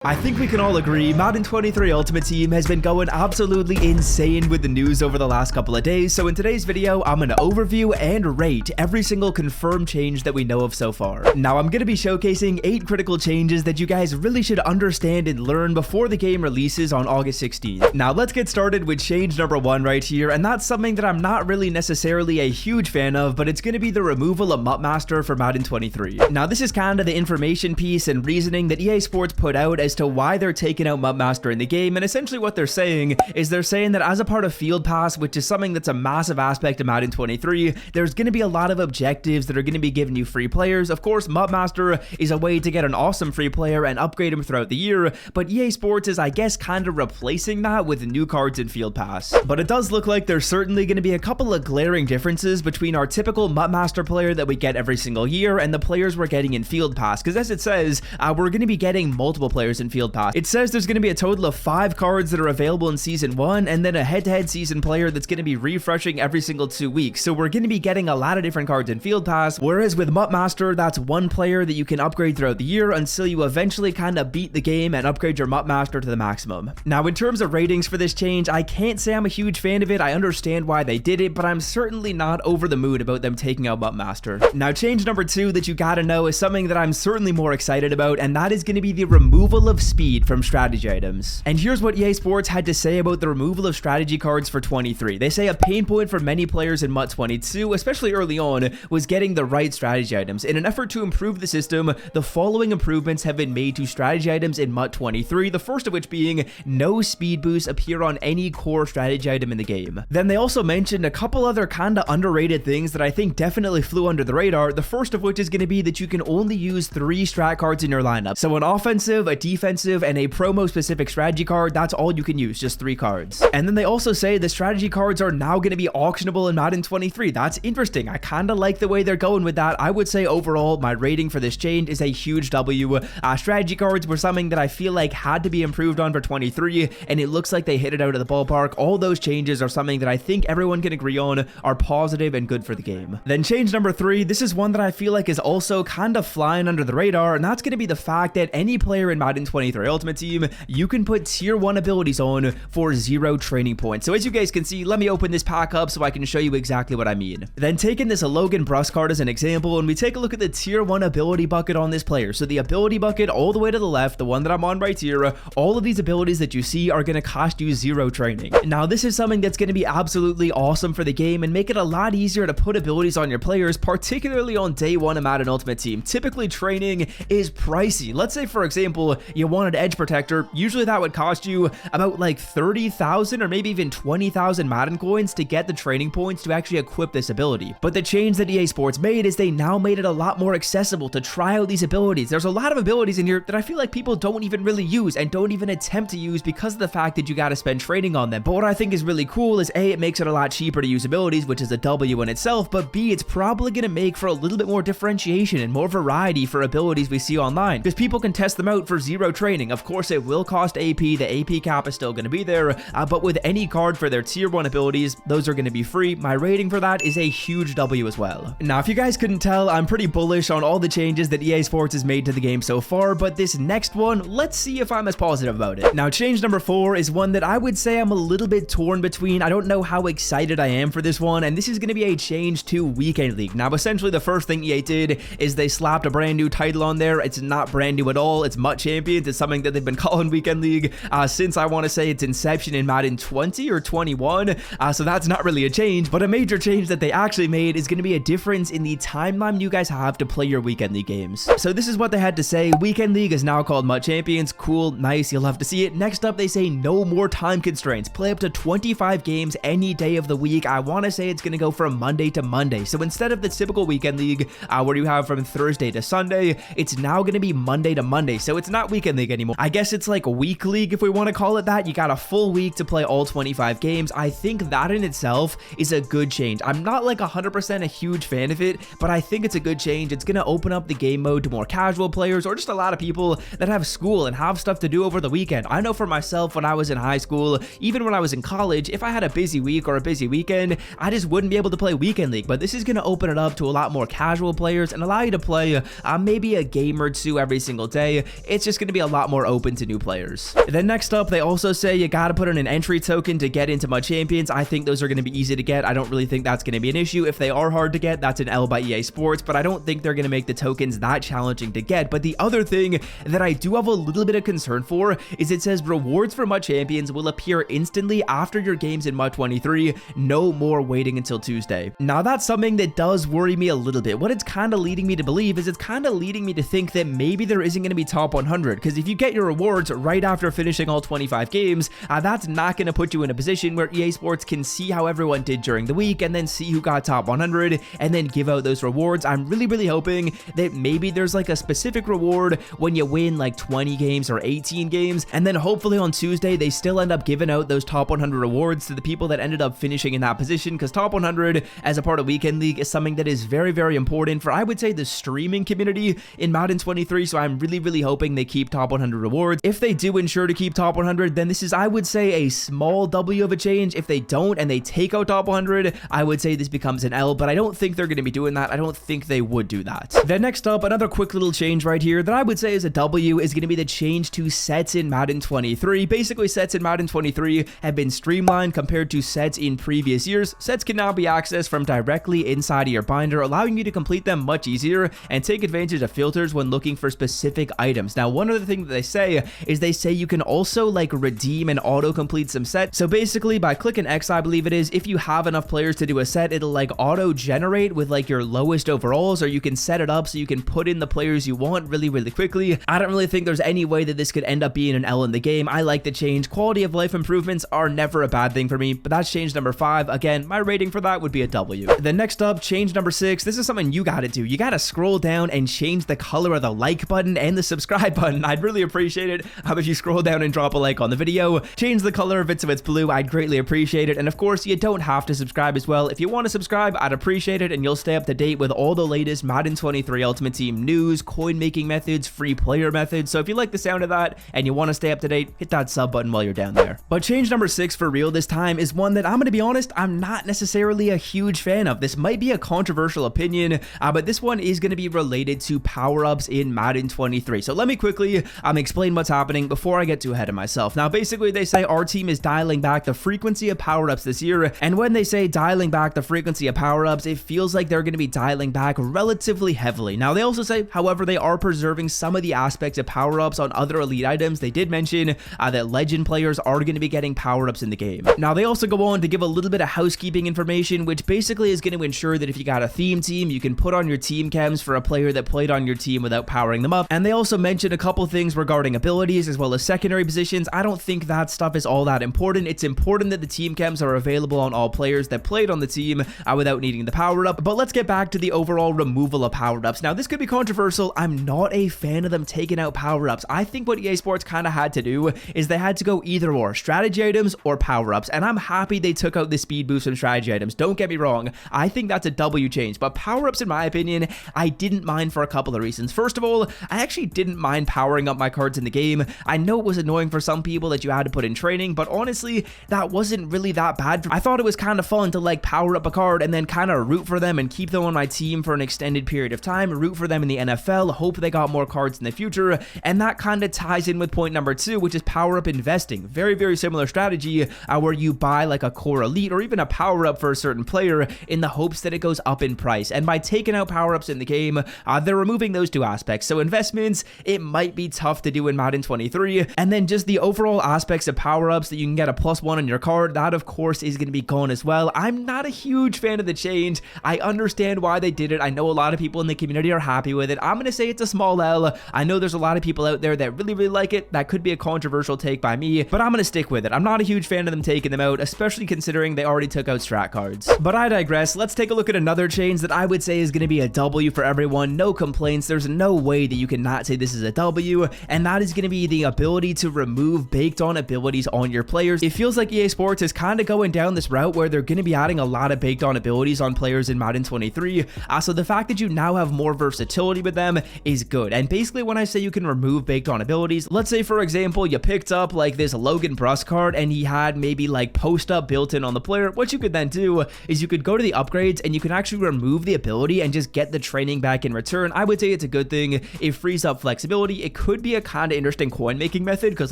I think we can all agree Madden 23 Ultimate Team has been going absolutely insane with the news over the last couple of days, so in today's video, I'm going to overview and rate every single confirmed change that we know of so far. Now, I'm going to be showcasing 8 critical changes that you guys really should understand and learn before the game releases on August 16th. Now, let's get started with change number 1 right here, and that's something that I'm not really necessarily a huge fan of, but it's going to be the removal of MUT Master for Madden 23. Now, this is kind of the information piece and reasoning that EA Sports put out as to why they're taking out MUT Master in the game, and essentially what they're saying is they're saying that as a part of Field Pass, which is something that's a massive aspect of Madden 23, there's going to be a lot of objectives that are going to be giving you free players. Of course, MUT Master is a way to get an awesome free player and upgrade him throughout the year, but EA Sports is, I guess, kind of replacing that with new cards in Field Pass. But it does look like there's certainly going to be a couple of glaring differences between our typical MUT Master player that we get every single year and the players we're getting in Field Pass, because as it says, we're going to be getting multiple players in Field Pass. It says there's going to be a total of 5 cards that are available in Season 1, and then a head-to-head season player that's going to be refreshing every single 2 weeks. So we're going to be getting a lot of different cards in Field Pass, whereas with MUT Master, that's one player that you can upgrade throughout the year until you eventually kind of beat the game and upgrade your MUT Master to the maximum. Now, in terms of ratings for this change, I can't say I'm a huge fan of it. I understand why they did it, but I'm certainly not over the moon about them taking out MUT Master. Now, change number 2 that you gotta know is something that I'm certainly more excited about, and that is going to be the removal of speed from strategy items. And here's what EA Sports had to say about the removal of strategy cards for 23. They say a pain point for many players in MUT 22, especially early on, was getting the right strategy items. In an effort to improve the system, the following improvements have been made to strategy items in MUT 23, the first of which being no speed boosts appear on any core strategy item in the game. Then they also mentioned a couple other kinda underrated things that I think definitely flew under the radar, the first of which is going to be that you can only use 3 strat cards in your lineup. So an offensive, a defensive, and a promo specific strategy card, that's all you can use, just 3 cards. And then they also say the strategy cards are now going to be auctionable in Madden 23. That's interesting. I kind of like the way they're going with that. I would say overall my rating for this change is a huge W. Strategy cards were something that I feel like had to be improved on for 23, and it looks like they hit it out of the ballpark. All those changes are something that I think everyone can agree on are positive and good for the game. Then change number 3, this is one that I feel like is also kind of flying under the radar, and that's going to be the fact that any player in Madden 23 Ultimate Team, you can put tier 1 abilities on for 0 training points. So as you guys can see, let me open this pack up so I can show you exactly what I mean. Then taking this Logan Bruss card as an example, and we take a look at the tier 1 ability bucket on this player. So the ability bucket all the way to the left, the one that I'm on right here, all of these abilities that you see are going to cost you 0 training. Now this is something that's going to be absolutely awesome for the game and make it a lot easier to put abilities on your players, particularly on day 1 of Madden Ultimate Team. Typically training is pricey. Let's say for example, you wanted Edge Protector, usually that would cost you about like 30,000 or maybe even 20,000 Madden coins to get the training points to actually equip this ability. But the change that EA Sports made is they now made it a lot more accessible to try out these abilities. There's a lot of abilities in here that I feel like people don't even really use and don't even attempt to use because of the fact that you got to spend training on them. But what I think is really cool is A, it makes it a lot cheaper to use abilities, which is a W in itself, but B, it's probably going to make for a little bit more differentiation and more variety for abilities we see online, because people can test them out for 0 training. Of course, it will cost AP, the AP cap is still going to be there, but with any card for their tier 1 abilities, those are going to be free. My rating for that is a huge W as well. Now, if you guys couldn't tell, I'm pretty bullish on all the changes that EA Sports has made to the game so far, but this next one, let's see if I'm as positive about it. Now, change number 4 is one that I would say I'm a little bit torn between. I don't know how excited I am for this one, and this is going to be a change to Weekend League. Now, essentially, the first thing EA did is they slapped a brand new title on there. It's not brand new at all. It's MUT Champions. It's something that they've been calling Weekend League since I want to say its inception in Madden 20 or 21, so that's not really a change, but a major change that they actually made is going to be a difference in the timeline you guys have to play your Weekend League games. So this is what they had to say. Weekend League is now called MUT Champions. Cool, nice, you'll have to see it. Next up, they say no more time constraints. Play up to 25 games any day of the week. I want to say it's going to go from Monday to Monday. So instead of the typical Weekend League where you have from Thursday to Sunday, it's now going to be Monday to Monday. So it's not Weekend League anymore. I guess it's like Week League if we want to call it that. You got a full week to play all 25 games. I think that in itself is a good change. I'm not like 100% a huge fan of it, but I think it's a good change. It's going to open up the game mode to more casual players or just a lot of people that have school and have stuff to do over the weekend. I know for myself when I was in high school, even when I was in college, if I had a busy week or a busy weekend, I just wouldn't be able to play Weekend League. But this is going to open it up to a lot more casual players and allow you to play maybe a game or 2 every single day. It's just going to be a lot more open to new players. Then next up, they also say you got to put in an entry token to get into Mud Champions. I think those are going to be easy to get. I don't really think that's going to be an issue. If they are hard to get, that's an L by EA Sports, but I don't think they're going to make the tokens that challenging to get. But the other thing that I do have a little bit of concern for is it says rewards for Mud Champions will appear instantly after your games in Mud 23, no more waiting until Tuesday. Now that's something that does worry me a little bit. What it's kind of leading me to believe is it's kind of leading me to think that maybe there isn't going to be top 100, because if you get your rewards right after finishing all 25 games, that's not going to put you in a position where EA Sports can see how everyone did during the week and then see who got top 100 and then give out those rewards. I'm really hoping that maybe there's like a specific reward when you win like 20 games or 18 games, and then hopefully on Tuesday they still end up giving out those top 100 rewards to the people that ended up finishing in that position, because top 100 as a part of Weekend League is something that is very important for, I would say, the streaming community in Madden 23. So I'm really hoping they keep top 100 rewards. If they do ensure to keep top 100, then this is, I would say, a small W of a change. If they don't and they take out top 100, I would say this becomes an L, but I don't think they're going to be doing that. I don't think they would do that. Then next up, another quick little change right here that I would say is a W is going to be the change to sets in Madden 23. Basically, sets in Madden 23 have been streamlined compared to sets in previous years. Sets can now be accessed from directly inside of your binder, allowing you to complete them much easier and take advantage of filters when looking for specific items. Now, one other thing that they say is they say you can also like redeem and auto-complete some sets. So basically, by clicking X, I believe it is, if you have enough players to do a set, it'll like auto-generate with like your lowest overalls, or you can set it up so you can put in the players you want really quickly. I don't really think there's any way that this could end up being an L in the game. I like the change. Quality of life improvements are never a bad thing for me, but that's change number 5. Again, my rating for that would be a W. Then next up, change number 6. This is something you gotta do. You gotta scroll down and change the color of the like button and the subscribe button. I'd really appreciate it if you scroll down and drop a like on the video. Change the color of it so it's blue. I'd greatly appreciate it. And of course, you don't have to subscribe as well. If you want to subscribe, I'd appreciate it, and you'll stay up to date with all the latest Madden 23 Ultimate Team news, coin making methods, free player methods. So if you like the sound of that and you want to stay up to date, hit that sub button while you're down there. But change number 6 for real this time is one that I'm going to be honest, I'm not necessarily a huge fan of. This might be a controversial opinion, but this one is going to be related to power-ups in Madden 23. So let me quickly explain what's happening before I get too ahead of myself. Now, basically, they say our team is dialing back the frequency of power-ups this year, and when they say dialing back the frequency of power-ups, it feels like they're going to be dialing back relatively heavily. Now, they also say, however, they are preserving some of the aspects of power-ups on other elite items. They did mention that legend players are going to be getting power-ups in the game. Now, they also go on to give a little bit of housekeeping information, which basically is going to ensure that if you got a theme team, you can put on your team chems for a player that played on your team without powering them up. And they also mentioned a couple things regarding abilities as well as secondary positions. I don't think that stuff is all that important. It's important that the team chems are available on all players that played on the team without needing the power up. But let's get back to the overall removal of power ups. Now, this could be controversial. I'm not a fan of them taking out power ups. I think what EA Sports kind of had to do is they had to go either or, strategy items or power ups. And I'm happy they took out the speed boost from strategy items. Don't get me wrong. I think that's a W change, but power ups, in my opinion, I didn't mind for a couple of reasons. First of all, I actually didn't mind powering up my cards in the game. I know it was annoying for some people that you had to put in training, but honestly, that wasn't really that bad. I thought it was kind of fun to like power up a card and then kind of root for them and keep them on my team for an extended period of time, root for them in the NFL, hope they got more cards in the future. And that kind of ties in with point number 2, which is power up investing. Very similar strategy where you buy like a core elite or even a power up for a certain player in the hopes that it goes up in price. And by taking out power ups in the game, they're removing those 2 aspects. So investments, it might be tough to do in Madden 23. And then just the overall aspects of power ups that you can get a +1 on your card, that of course is going to be gone as well. I'm not a huge fan of the change. I understand why they did it. I know a lot of people in the community are happy with it. I'm going to say it's a small L. I know there's a lot of people out there that really like it. That could be a controversial take by me, but I'm going to stick with it. I'm not a huge fan of them taking them out, especially considering they already took out strat cards. But I digress. Let's take a look at another change that I would say is going to be a W for everyone. No complaints. There's no way that you cannot say this is a W, and that is going to be the ability to remove baked on abilities on your players. It feels like EA Sports is kind of going down this route where they're going to be adding a lot of baked on abilities on players in Madden 23. So the fact that you now have more versatility with them is good. And basically, when I say you can remove baked on abilities, let's say for example you picked up like this Logan Bruss card and he had maybe like post up built in on the player. What you could then do is you could go to the upgrades and you can actually remove the ability and just get the training back in return. I would say it's a good thing. It frees up flexibility. It could be a kind of interesting coin making method, because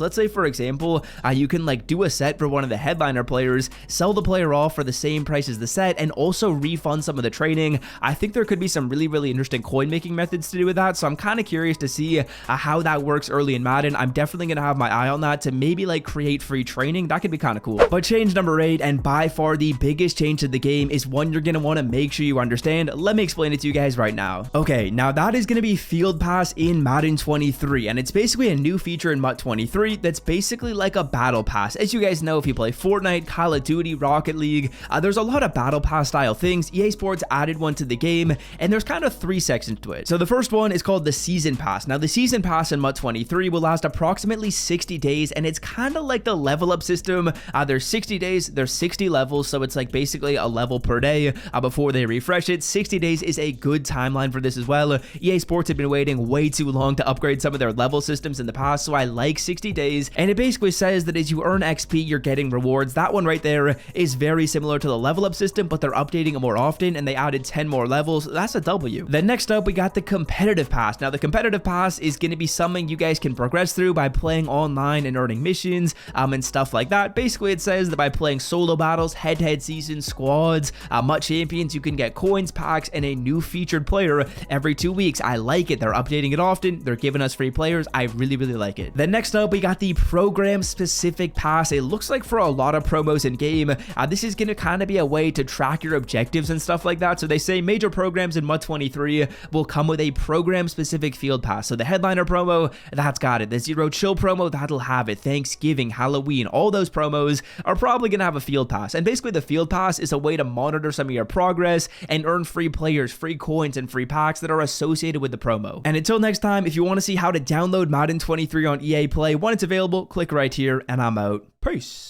let's say, for example, you can like do a set for one of the headliner players, sell the player off for the same price as the set, and also refund some of the training. I think there could be some really interesting coin making methods to do with that, so I'm kind of curious to see how that works early in Madden. I'm definitely gonna have my eye on that to maybe like create free training. That could be kind of cool. But change number 8, and by far the biggest change to the game, is one you're gonna want to make sure you understand. Let me explain it to you guys right now. Okay, now that is gonna be Field Pass in Madden 23, and it's basically a new feature in MUT 23 that's basically like a battle pass. As you guys know, if you play Fortnite, Call of Duty, Rocket League, there's a lot of battle pass style things. EA Sports added one to the game, and there's kind of 3 sections to it. So the first one is called the Season Pass. Now the Season Pass in MUT 23 will last approximately 60 days, and it's kind of like the level up system. There's 60 days, there's 60 levels, so it's like basically a level per day before they refresh it. 60 days is a good timeline for this as well. EA Sports have been waiting way too long to upgrade some of their level systems in the past, so I like 60 days, and it basically says that as you earn XP, you're getting rewards. That one right there is very similar to the level up system, but they're updating it more often, and they added 10 more levels. That's a W. Then next up, we got the Competitive Pass. Now the Competitive Pass is going to be something you guys can progress through by playing online and earning missions and stuff like that. Basically, it says that by playing solo battles, head-to-head seasons, squads, MUT champions, you can get coins, packs, and a new featured player every 2 weeks. I like it. They're updating it often. They're giving us free players. I really like it. Then next up, we got the Program Specific Pass. It looks like for a lot of promos in game, this is going to kind of be a way to track your objectives and stuff like that. So they say major programs in MUT 23 will come with a program specific field pass. So the headliner promo, that's got it. The Zero Chill promo, that'll have it. Thanksgiving, Halloween, all those promos are probably going to have a field pass. And basically the field pass is a way to monitor some of your progress and earn free players, free coins, and free packs that are associated with the promo. And until next time, if you want to see how to download Madden 23 on EA Play when it's available, click right here, and I'm out. Peace.